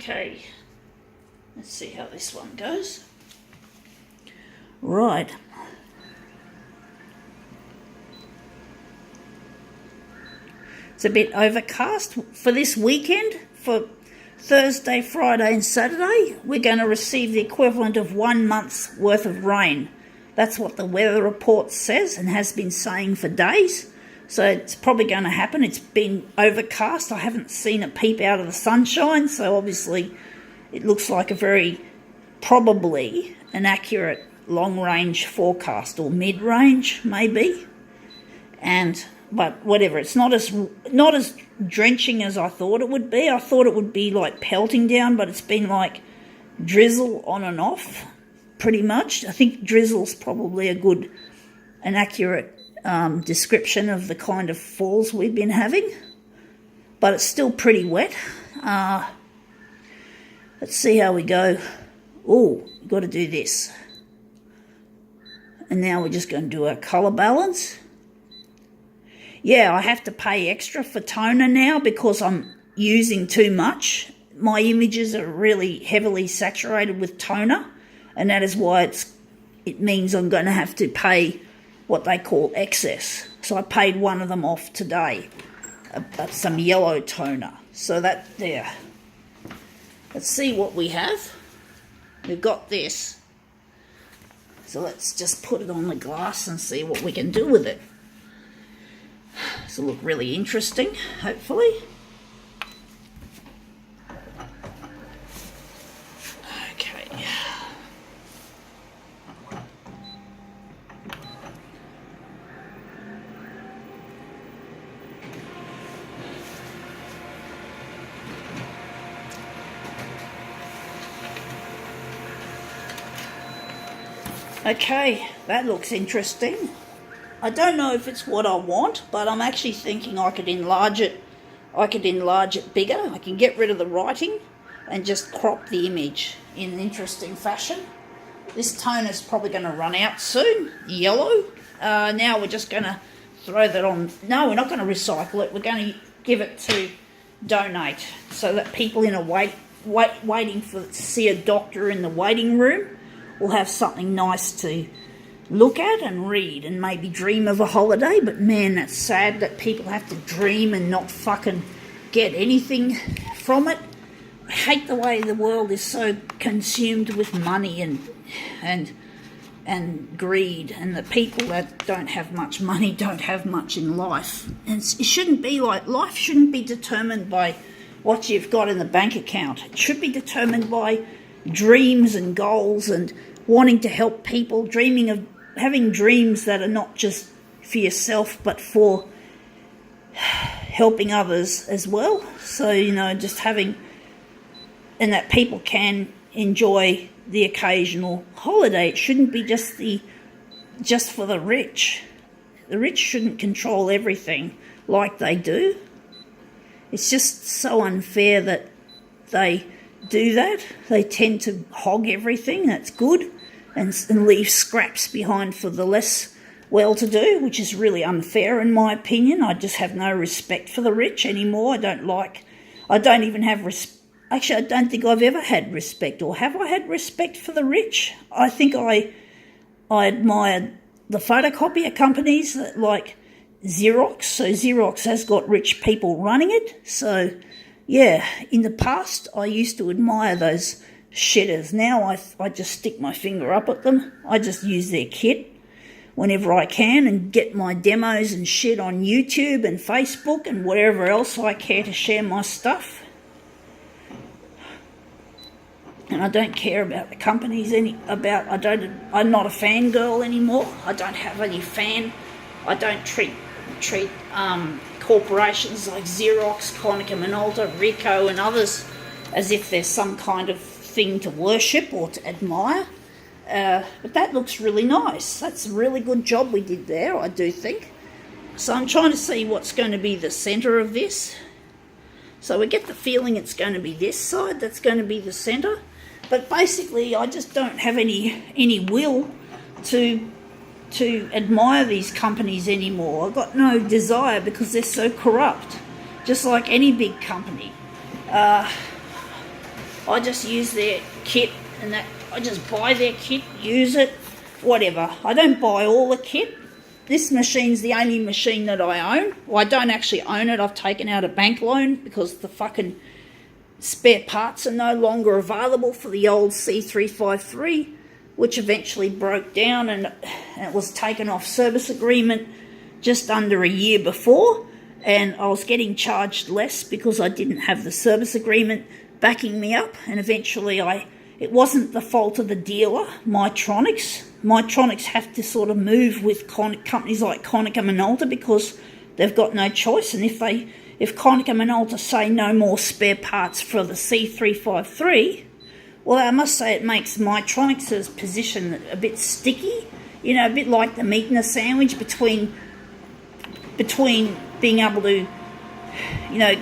Okay, let's see how this one goes. Right. It's a bit overcast for this weekend. For Thursday, Friday and Saturday, we're going to receive the equivalent of 1 month's worth of rain. That's what the weather report says and has been saying for days. So it's probably going to happen. It's been overcast. I haven't seen a peep out of the sunshine, so obviously it looks like a very probably an accurate long-range forecast, or mid-range maybe. But whatever, it's not as drenching as I thought it would be. I thought it would be like pelting down, but it's been like drizzle on and off, pretty much. I think drizzle's probably an accurate description of the kind of falls we've been having, but it's still pretty wet. Let's see how we go. Oh, got to do this. And now we're just going to do our colour balance. Yeah, I have to pay extra for toner now because I'm using too much. My images are really heavily saturated with toner, and that is why it means I'm going to have to pay what they call excess. So I paid one of them off today, some yellow toner. So that there. Let's see what we have. We've got this. So let's just put it on the glass and see what we can do with it. This will look really interesting, hopefully. Okay. Okay, that looks interesting. I don't know if it's what I want, but I'm actually thinking I could enlarge it. I could enlarge it bigger. I can get rid of the writing and just crop the image in an interesting fashion. This toner's probably going to run out soon, yellow. Now we're just going to throw that on. No, we're not going to recycle it. We're going to give it to donate so that people in a waiting to see a doctor in the waiting room will have something nice to look at and read and maybe dream of a holiday. But man, that's sad that people have to dream and not fucking get anything from it. I hate the way the world is so consumed with money and greed, and the people that don't have much money don't have much in life. And it shouldn't be like, life shouldn't be determined by what you've got in the bank account. It should be determined by dreams and goals and wanting to help people, having dreams that are not just for yourself but for helping others as well. So, just having, and that people can enjoy the occasional holiday. It shouldn't be just for the rich. The rich shouldn't control everything like they do. It's just so unfair that they do that. They tend to hog everything that's good and leave scraps behind for the less well-to-do, which is really unfair in my opinion. I just have no respect for the rich anymore. I don't even have actually, I don't think I've ever had respect, or have I had respect for the rich? I think I admire the photocopier companies like Xerox. So Xerox has got rich people running it. So yeah, in the past I used to admire those shitters. Now I just stick my finger up at them. I just use their kit whenever I can and get my demos and shit on YouTube and Facebook and wherever else I care to share my stuff. And I don't care about the companies I'm not a fangirl anymore. I don't have any I don't treat corporations like Xerox, Konica Minolta, Ricoh and others as if they're some kind of thing to worship or to admire. But that looks really nice. That's a really good job we did there, I do think. So I'm trying to see what's going to be the centre of this. So we get the feeling it's going to be this side that's going to be the centre. But basically I just don't have any will to admire these companies anymore. I've got no desire because they're so corrupt, just like any big company. I just use their kit, and that I just buy their kit, use it, whatever. I don't buy all the kit. This machine's the only machine that I own. Well, I don't actually own it. I've taken out a bank loan because the fucking spare parts are no longer available for the old C353, which eventually broke down, and it was taken off service agreement just under a year before, and I was getting charged less because I didn't have the service agreement backing me up, and eventually it wasn't the fault of the dealer, Mytronics. Mytronics have to sort of move with companies like Konica Minolta because they've got no choice, and if Konica Minolta say no more spare parts for the C353, well, I must say it makes Mytronics' position a bit sticky, you know, a bit like the meat in a sandwich between being able to, you know,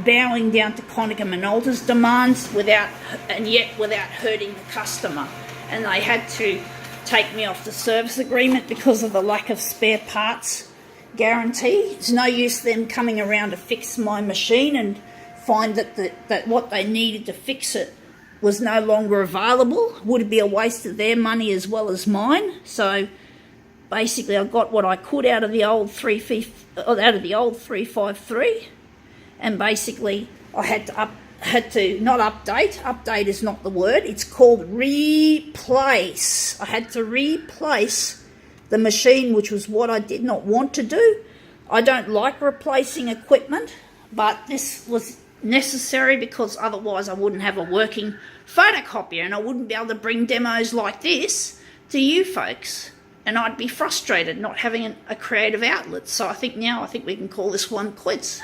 bowing down to Konica Minolta's demands without hurting the customer. And they had to take me off the service agreement because of the lack of spare parts guarantee. It's no use them coming around to fix my machine and find that what they needed to fix it was no longer available. Would be a waste of their money as well as mine. So basically I got what I could out of the old 353, and basically I had to not update is not the word, it's called replace. I had to replace the machine, which was what I did not want to do. I don't like replacing equipment, but this was necessary because otherwise I wouldn't have a working photocopier and I wouldn't be able to bring demos like this to you folks, and I'd be frustrated not having a creative outlet. So I think we can call this one quits.